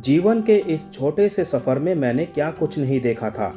जीवन के इस छोटे से सफर में मैंने क्या कुछ नहीं देखा था।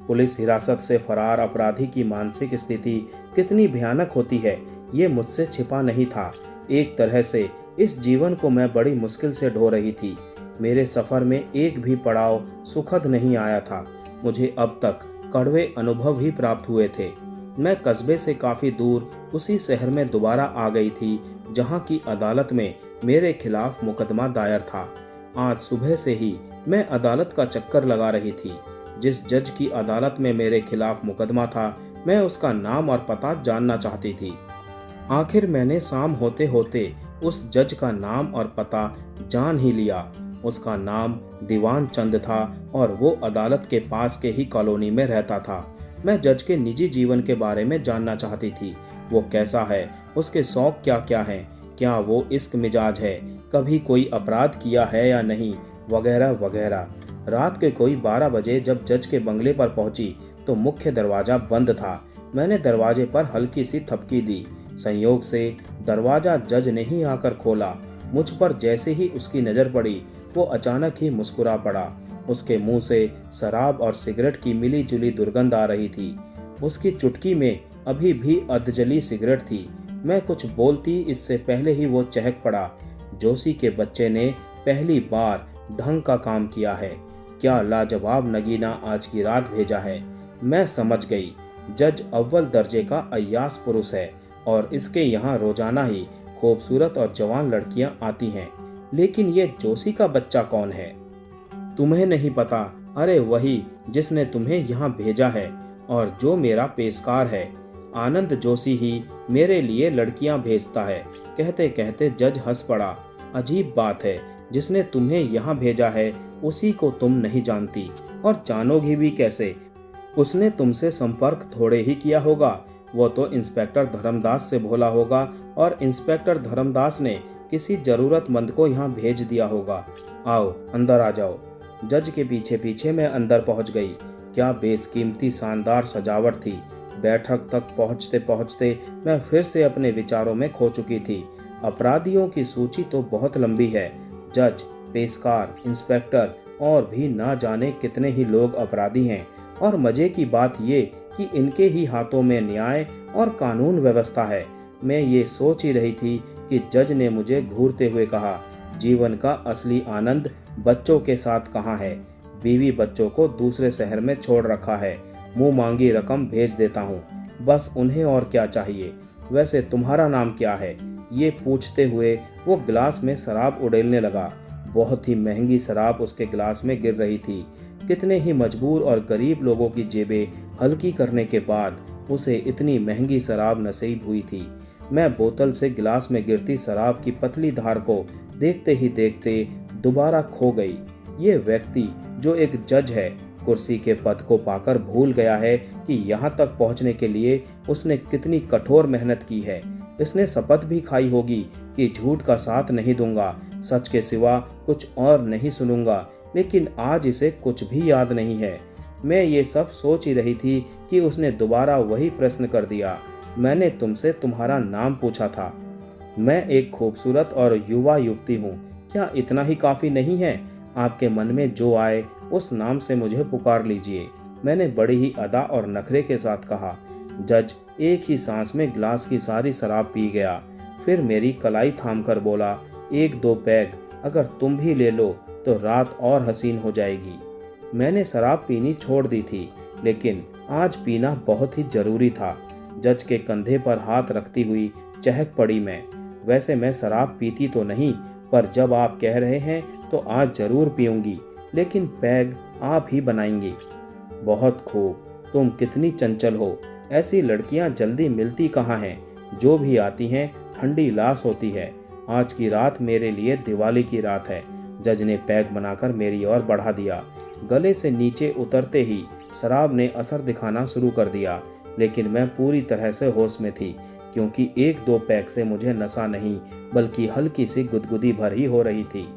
पुलिस हिरासत से फरार अपराधी की मानसिक स्थिति कितनी भयानक होती है, ये मुझसे छिपा नहीं था। एक तरह से इस जीवन को मैं बड़ी मुश्किल से ढो रही थी। मेरे सफर में एक भी पड़ाव सुखद नहीं आया था। मुझे अब तक कड़वे अनुभव ही प्राप्त हुए थे। मैं कस्बे से काफी दूर उसी शहर में दोबारा आ गई थी जहां की अदालत में मेरे खिलाफ मुकदमा दायर था। आज सुबह से ही मैं अदालत का चक्कर लगा रही थी। जिस जज की अदालत में मेरे खिलाफ मुकदमा था, मैं उसका नाम और पता जानना चाहती थी। आखिर मैंने शाम होते होते उस जज का नाम और पता जान ही लिया। उसका नाम दीवान चंद था और वो अदालत के पास के ही कॉलोनी में रहता था। मैं जज के निजी जीवन के बारे में जानना चाहती थी। वो कैसा है, उसके शौक क्या क्या हैं, क्या वो इश्क मिजाज है, कभी कोई अपराध किया है या नहीं, वगैरह वगैरह। रात के कोई 12 बजे जब जज के बंगले पर पहुंची तो मुख्य दरवाजा बंद था। मैंने दरवाजे पर हल्की सी थपकी दी। संयोग से दरवाजा जज ने ही आकर खोला। मुझ पर जैसे ही उसकी नजर पड़ी, वो अचानक ही मुस्कुरा पड़ा। उसके मुंह से शराब और सिगरेट की मिली जुली दुर्गंध आ रही थी। उसकी चुटकी में अभी भी अधजली सिगरेट थी। मैं कुछ बोलती इससे पहले ही वो चहक पड़ा। जोशी के बच्चे ने पहली बार ढंग का काम किया है। क्या लाजवाब नगीना आज की रात भेजा है। मैं समझ गई, जज अव्वल दर्जे का अय्यास पुरुष है और इसके यहाँ रोजाना ही खूबसूरत और जवान लड़कियां आती हैं। लेकिन ये जोशी का बच्चा कौन है? तुम्हें नहीं पता? अरे वही जिसने तुम्हें यहाँ भेजा है और जो मेरा पेशकार है। आनंद जोशी ही मेरे लिए लड़कियां भेजता है। कहते कहते जज हंस पड़ा। अजीब बात है, जिसने तुम्हें यहाँ भेजा है उसी को तुम नहीं जानती, और जानोगी भी कैसे? उसने तुमसे संपर्क थोड़े ही किया होगा। वो तो इंस्पेक्टर धर्मदास से भोला होगा और इंस्पेक्टर धर्मदास ने किसी जरूरतमंद को यहाँ भेज दिया होगा। आओ अंदर आ जाओ। जज के पीछे पीछे मैं अंदर पहुंच गई। क्या बेशकीमती शानदार सजावट थी। बैठक तक पहुंचते पहुंचते मैं फिर से अपने विचारों में खो चुकी थी। अपराधियों की सूची तो बहुत लंबी है। जज, पेशकार, इंस्पेक्टर और भी ना जाने कितने ही लोग अपराधी हैं। और मजे की बात ये कि इनके ही हाथों में न्याय और कानून व्यवस्था है। मैं ये सोच ही रही थी कि जज ने मुझे घूरते हुए कहा, जीवन का असली आनंद बच्चों के साथ कहाँ है? बीवी बच्चों को दूसरे शहर में छोड़ रखा है। मुंह मांगी रकम भेज देता हूँ, बस उन्हें और क्या चाहिए। वैसे तुम्हारा नाम क्या है? ये पूछते हुए वो गिलास में शराब उड़ेलने लगा। बहुत ही महंगी शराब उसके गिलास में गिर रही थी। कितने ही मजबूर और गरीब लोगों की जेबें हल्की करने के बाद उसे इतनी महंगी शराब नसीब हुई थी। मैं बोतल से गिलास में गिरती शराब की पतली धार को देखते ही देखते दोबारा खो गई। ये व्यक्ति जो एक जज है, कुर्सी के पद को पाकर भूल गया है कि यहाँ तक पहुँचने के लिए उसने कितनी कठोर मेहनत की है। इसने शपथ भी खाई होगी कि झूठ का साथ नहीं दूंगा, सच के सिवा कुछ और नहीं सुनूंगा। लेकिन आज इसे कुछ भी याद नहीं है। मैं ये सब सोच ही रही थी कि उसने दोबारा वही प्रश्न कर दिया। मैंने तुमसे तुम्हारा नाम पूछा था। मैं एक खूबसूरत और युवा युवती हूँ। क्या इतना ही काफी नहीं है? आपके मन में जो आए उस नाम से मुझे पुकार लीजिए, मैंने बड़ी ही अदा और नखरे के साथ कहा। जज एक ही सांस में गिलास की सारी शराब पी गया। फिर मेरी कलाई थामकर बोला, एक दो पैग अगर तुम भी ले लो तो रात और हसीन हो जाएगी। मैंने शराब पीनी छोड़ दी थी, लेकिन आज पीना बहुत ही जरूरी था। जज के कंधे पर हाथ रखती हुई चहक पड़ी मैं। वैसे मैं शराब पीती तो नहीं, पर जब आप कह रहे हैं तो आज जरूर पीऊंगी, लेकिन पैग आप ही बनाएंगी। बहुत खूब, तुम कितनी चंचल हो। ऐसी लड़कियां जल्दी मिलती कहाँ हैं? जो भी आती हैं ठंडी लाश होती है। आज की रात मेरे लिए दिवाली की रात है। जज ने पैग बनाकर मेरी ओर बढ़ा दिया। गले से नीचे उतरते ही शराब ने असर दिखाना शुरू कर दिया, लेकिन मैं पूरी तरह से होश में थी, क्योंकि एक दो पैग से मुझे नशा नहीं बल्कि हल्की सी गुदगुदी भर ही हो रही थी।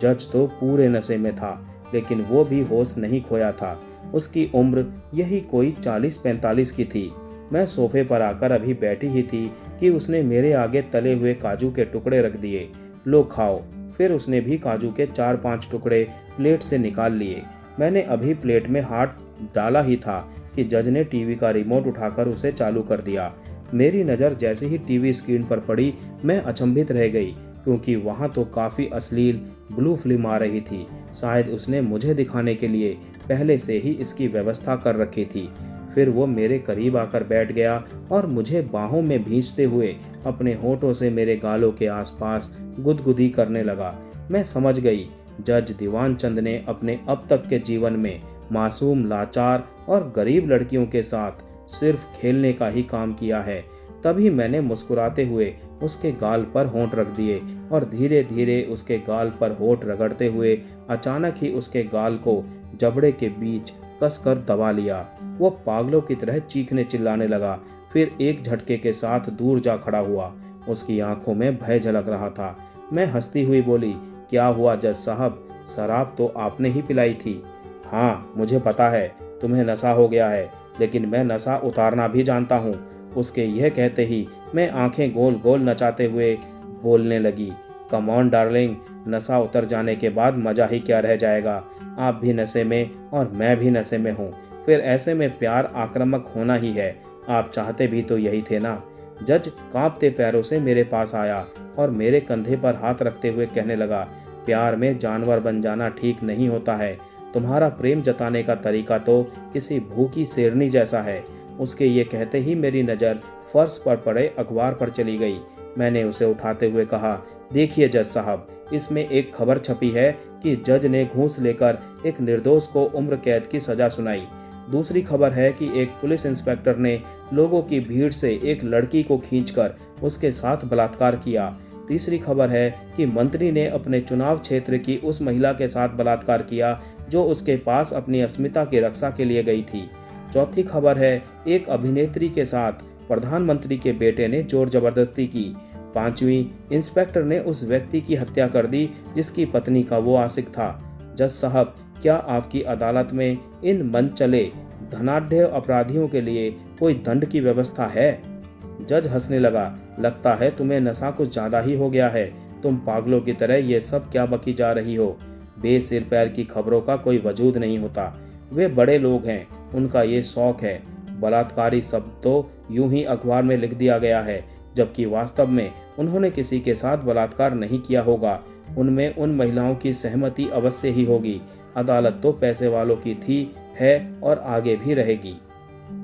जज तो पूरे नशे में था, लेकिन वो भी होश नहीं खोया था। उसकी उम्र यही कोई 40-45 की थी। मैं सोफे पर आकर अभी बैठी ही थी कि उसने मेरे आगे तले हुए काजू के टुकड़े रख दिए। लो खाओ, फिर उसने भी काजू के 4-5 टुकड़े प्लेट से निकाल लिए। मैंने अभी प्लेट में हाथ डाला ही था कि जज ने टीवी का रिमोट उठाकर उसे चालू कर दिया। मेरी नज़र जैसे ही टीवी स्क्रीन पर पड़ी, मैं अचंभित रह गई, क्योंकि वहाँ तो काफ़ी अश्लील ब्लू फिल्म आ रही थी। शायद उसने मुझे दिखाने के लिए पहले से ही इसकी व्यवस्था कर रखी थी। फिर वो मेरे करीब आकर बैठ गया और मुझे बाहों में भींचते हुए अपने होठों से मेरे गालों के आसपास गुदगुदी करने लगा। मैं समझ गई, जज दीवान चंद ने अपने अब तक के जीवन में मासूम, लाचार और गरीब लड़कियों के साथ सिर्फ खेलने का ही काम किया है। तभी मैंने मुस्कुराते हुए उसके गाल पर होंठ रख दिए और धीरे धीरे उसके गाल पर होंठ रगड़ते हुए अचानक ही उसके गाल को जबड़े के बीच कसकर दबा लिया। वो पागलों की तरह चीखने चिल्लाने लगा, फिर एक झटके के साथ दूर जा खड़ा हुआ। उसकी आंखों में भय झलक रहा था। मैं हंसती हुई बोली, क्या हुआ जज साहब, शराब तो आपने ही पिलाई थी। हाँ, मुझे पता है तुम्हें नशा हो गया है, लेकिन मैं नशा उतारना भी जानता हूँ। उसके यह कहते ही मैं आंखें गोल गोल नचाते हुए बोलने लगी, कम ऑन डार्लिंग, नशा उतर जाने के बाद मजा ही क्या रह जाएगा। आप भी नशे में और मैं भी नशे में हूँ, फिर ऐसे में प्यार आक्रामक होना ही है। आप चाहते भी तो यही थे ना। जज कांपते पैरों से मेरे पास आया और मेरे कंधे पर हाथ रखते हुए कहने लगा, प्यार में जानवर बन जाना ठीक नहीं होता है। तुम्हारा प्रेम जताने का तरीका तो किसी भूखी शेरनी जैसा है। उसके ये कहते ही मेरी नज़र फर्श पर पड़े अखबार पर चली गई। मैंने उसे उठाते हुए कहा, देखिए जज साहब, इसमें एक खबर छपी है कि जज ने घूस लेकर एक निर्दोष को उम्र कैद की सजा सुनाई। दूसरी खबर है कि एक पुलिस इंस्पेक्टर ने लोगों की भीड़ से एक लड़की को खींचकर उसके साथ बलात्कार किया। तीसरी खबर है कि मंत्री ने अपने चुनाव क्षेत्र की उस महिला के साथ बलात्कार किया जो उसके पास अपनी अस्मिता की रक्षा के लिए गई थी। चौथी खबर है, एक अभिनेत्री के साथ प्रधानमंत्री के बेटे ने जोर जबरदस्ती की। पांचवी, इंस्पेक्टर ने उस व्यक्ति की हत्या कर दी जिसकी पत्नी का वो आशिक था। जज साहब, क्या आपकी अदालत में इन मन चले धनाढ़ अपराधियों के लिए कोई दंड की व्यवस्था है? जज हंसने लगा, लगता है तुम्हें नशा कुछ ज्यादा ही हो गया है। तुम पागलों की तरह ये सब क्या बकी जा रही हो। बेसिर पैर की खबरों का कोई वजूद नहीं होता। वे बड़े लोग हैं, उनका ये शौक है। बलात्कारी शब्द तो यूं ही अखबार में लिख दिया गया है, जबकि वास्तव में उन्होंने किसी के साथ बलात्कार नहीं किया होगा। उनमें उन महिलाओं की सहमति अवश्य ही होगी। अदालत तो पैसे वालों की थी, है और आगे भी रहेगी।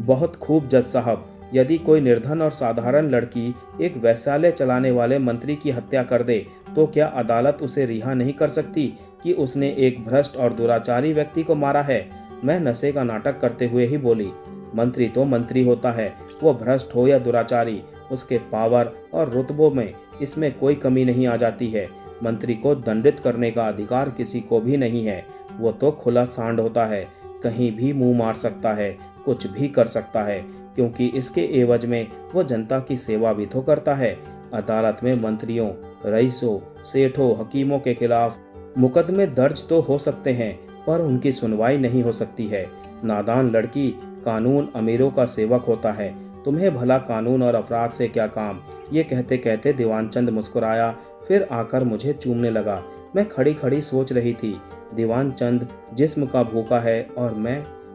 बहुत खूब जज साहब, यदि कोई निर्धन और साधारण लड़की एक वैश्यालय चलाने वाले मंत्री की हत्या कर दे तो क्या अदालत उसे रिहा नहीं कर सकती कि उसने एक भ्रष्ट और दुराचारी व्यक्ति को मारा है? मैं नशे का नाटक करते हुए ही बोली, मंत्री तो मंत्री होता है, वो भ्रष्ट हो या दुराचारी, उसके पावर और रुतबों में इसमें कोई कमी नहीं आ जाती है। मंत्री को दंडित करने का अधिकार किसी को भी नहीं है। वो तो खुला सांड होता है, कहीं भी मुंह मार सकता है, कुछ भी कर सकता है, क्योंकि इसके एवज में वो जनता की सेवा भी तो करता है। अदालत में मंत्रियों, रईसों, सेठों, हकीमों के खिलाफ मुकदमे दर्ज तो हो सकते हैं, पर उनकी सुनवाई नहीं हो सकती है। नादान लड़की, कानून अमीरों का सेवक होता है, तुम्हें भला कानून और अपराध से क्या काम। ये कहते कहते दीवानचंद मुस्कुराया, फिर आकर मुझे चूमने लगा। मैं खड़ी खड़ी सोच रही थी, दीवानचंद जिस्म का भूखा है और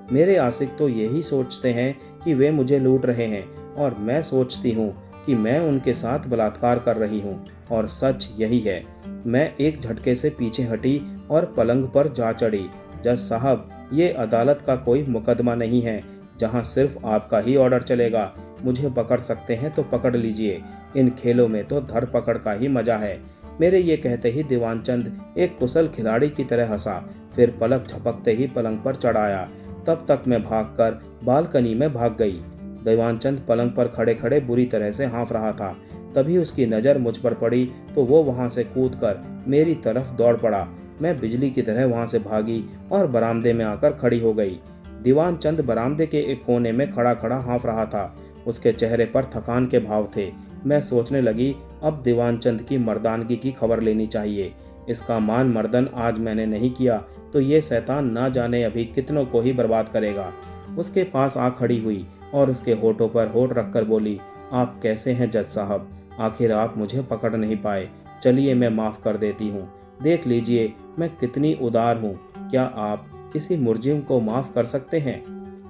मेरे आशिक तो यही सोचते हैं कि वे मुझे लूट रहे हैं, और मैं सोचती हूँ कि मैं उनके साथ बलात्कार कर रही हूँ, और सच यही है। मैं एक झटके से पीछे हटी और पलंग पर जा चढ़ी। जज साहब, ये अदालत का कोई मुकदमा नहीं है जहाँ सिर्फ आपका ही ऑर्डर चलेगा। मुझे पकड़ सकते हैं तो पकड़ लीजिए, इन खेलों में तो धरपकड़ का ही मजा है। मेरे ये कहते ही दीवानचंद एक कुशल खिलाड़ी की तरह हंसा, फिर पलक झपकते ही पलंग पर चढ़ आया। तब तक मैं भागकर बालकनी में भाग गई। दीवानचंद पलंग पर खड़े खड़े बुरी तरह से हाँफ रहा था। तभी उसकी नज़र मुझ पर पड़ी तो वो वहां से कूदकर मेरी तरफ दौड़ पड़ा। मैं बिजली की तरह वहां से भागी और बरामदे में आकर खड़ी हो गई। दीवानचंद बरामदे के एक कोने में खड़ा खड़ा हाँफ रहा था। उसके चेहरे पर थकान के भाव थे। मैं सोचने लगी, अब दीवानचंद की मर्दानगी की खबर लेनी चाहिए। इसका मान मर्दन आज मैंने नहीं किया तो ये शैतान ना जाने अभी कितनों को ही बर्बाद करेगा। उसके पास आ खड़ी हुई और उसके होठों पर होठ रखकर बोली, आप कैसे हैं जज साहब? आखिर आप मुझे पकड़ नहीं पाए। चलिए मैं माफ़ कर देती हूँ। देख लीजिए मैं कितनी उदार हूँ, क्या आप किसी मुलजिम को माफ कर सकते हैं?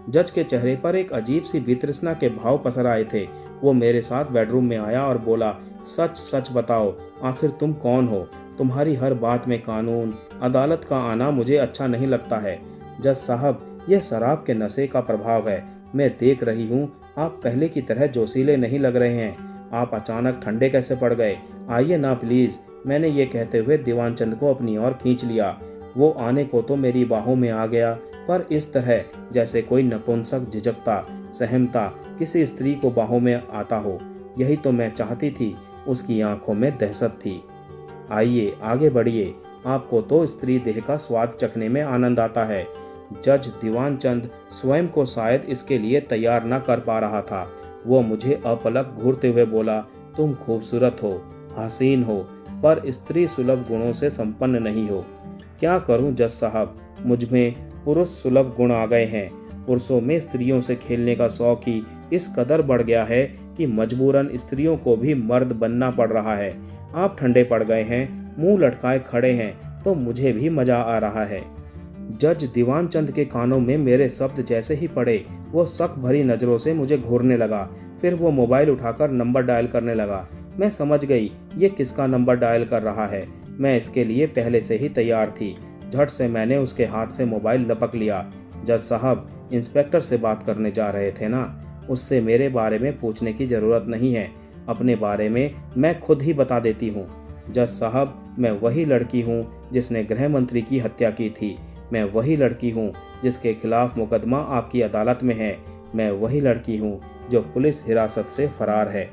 जज के चेहरे पर एक अजीब सी वितृष्णा के भाव पसर आए थे। वो मेरे साथ बेडरूम में आया और बोला, सच सच बताओ, आखिर तुम कौन हो? तुम्हारी हर बात में कानून अदालत का आना मुझे अच्छा नहीं लगता है। जज साहब, यह शराब के नशे का प्रभाव है। मैं देख रही हूँ आप पहले की तरह जोशीले नहीं लग रहे हैं। आप अचानक ठंडे कैसे पड़ गए? आइए ना प्लीज। मैंने ये कहते हुए दीवान चंद को अपनी ओर खींच लिया। वो आने को तो मेरी बाहों में आ गया, पर इस तरह जैसे कोई नपुंसक झिझकता सहमता किसी स्त्री को बाहों में आता हो। यही तो मैं चाहती थी। उसकी आंखों में दहशत थी। आइए आगे बढ़िए, आपको तो स्त्री देह का स्वाद चखने में आनंद आता है। जज दीवान चंद स्वयं को शायद इसके लिए तैयार न कर पा रहा था। वो मुझे अपलक घूरते हुए बोला, तुम खूबसूरत हो, हसीन हो, पर स्त्री सुलभ गुणों से संपन्न नहीं हो। क्या करूं जज साहब, मुझ में पुरुष सुलभ गुण आ गए हैं। पुरुषों में स्त्रियों से खेलने का शौक ही इस कदर बढ़ गया है कि मजबूरन स्त्रियों को भी मर्द बनना पड़ रहा है। आप ठंडे पड़ गए हैं, मुंह लटकाए खड़े हैं, तो मुझे भी मजा आ रहा है। जज दीवान चंद के कानों में मेरे शब्द जैसे ही पड़े, वो शक भरी नजरों से मुझे घूरने लगा। फिर वो मोबाइल उठाकर नंबर डायल करने लगा। मैं समझ गई ये किसका नंबर डायल कर रहा है। मैं इसके लिए पहले से ही तैयार थी। झट से मैंने उसके हाथ से मोबाइल लपक लिया। जज साहब, इंस्पेक्टर से बात करने जा रहे थे ना? उससे मेरे बारे में पूछने की जरूरत नहीं है। अपने बारे में मैं खुद ही बता देती हूँ। जज साहब, मैं वही लड़की हूँ जिसने गृह मंत्री की हत्या की थी। मैं वही लड़की हूँ जिसके खिलाफ मुकदमा आपकी अदालत में है। मैं वही लड़की हूँ जो पुलिस हिरासत से फरार है।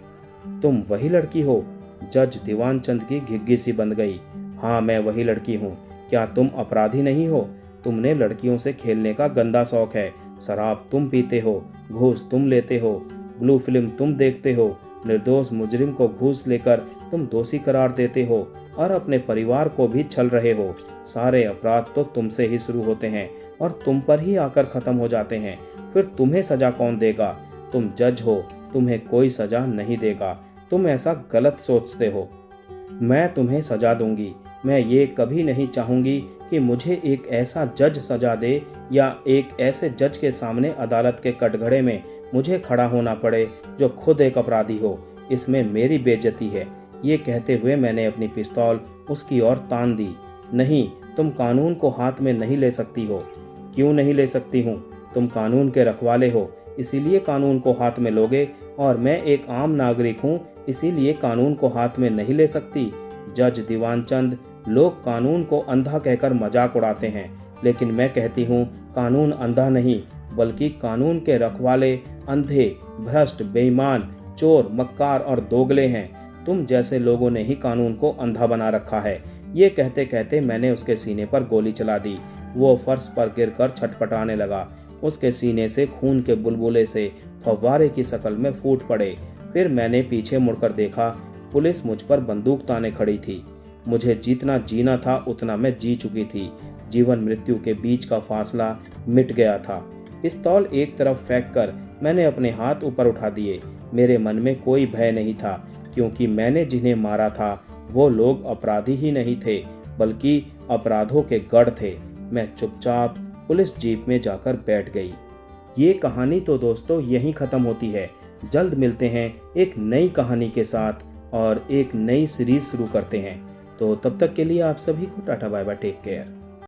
तुम वही लड़की हो? जज दीवान चंद की घिग्गी सी बंध गई। हाँ, मैं वही लड़की हूँ। क्या तुम अपराधी नहीं हो? तुमने लड़कियों से खेलने का गंदा शौक है। शराब तुम पीते हो, घूस तुम लेते हो, ब्लू फिल्म तुम देखते हो, निर्दोष मुजरिम को घूस लेकर तुम दोषी करार देते हो और अपने परिवार को भी छल रहे हो। सारे अपराध तो तुमसे ही शुरू होते हैं और तुम पर ही आकर खत्म हो जाते हैं। फिर तुम्हें सजा कौन देगा? तुम जज हो, तुम्हें कोई सजा नहीं देगा। तुम ऐसा गलत सोचते हो। मैं तुम्हें सजा दूंगी। मैं ये कभी नहीं चाहूंगी कि मुझे एक ऐसा जज सजा दे या एक ऐसे जज के सामने अदालत के कटघरे में मुझे खड़ा होना पड़े जो खुद एक अपराधी हो। इसमें मेरी बेइज्जती है। ये कहते हुए मैंने अपनी पिस्तौल उसकी ओर तान दी। नहीं, तुम कानून को हाथ में नहीं ले सकती हो। क्यों नहीं ले सकती हूँ? तुम कानून के रखवाले हो, इसीलिए कानून को हाथ में लोगे, और मैं एक आम नागरिक हूँ, इसीलिए कानून को हाथ में नहीं ले सकती। जज दीवान चंद, लोग कानून को अंधा कहकर मजाक उड़ाते हैं, लेकिन मैं कहती हूँ कानून अंधा नहीं, बल्कि कानून के रखवाले अंधे, भ्रष्ट, बेईमान, चोर, मक्कार और दोगले हैं। तुम जैसे लोगों ने ही कानून को अंधा बना रखा है। ये कहते कहते मैंने उसके सीने पर गोली चला दी। वो फर्श पर गिरकर छटपटाने लगा। उसके सीने से खून के बुलबुले से फव्वारे की शक्ल में फूट पड़े। फिर मैंने पीछे मुड़कर देखा। पुलिस मुझ पर बंदूक ताने खड़ी थी। मुझे जितना जीना था उतना मैं जी चुकी थी। जीवन मृत्यु के बीच का फासला मिट गया था। पिस्तौल एक तरफ फेंक कर मैंने अपने हाथ ऊपर उठा दिए। मेरे मन में कोई भय नहीं था, क्योंकि मैंने जिन्हें मारा था वो लोग अपराधी ही नहीं थे, बल्कि अपराधों के गढ़ थे। मैं चुपचाप पुलिस जीप में जाकर बैठ गई। ये कहानी तो दोस्तों यहीं ख़त्म होती है। जल्द मिलते हैं एक नई कहानी के साथ और एक नई सीरीज शुरू करते हैं। तो तब तक के लिए आप सभी को tata bye bye, take care.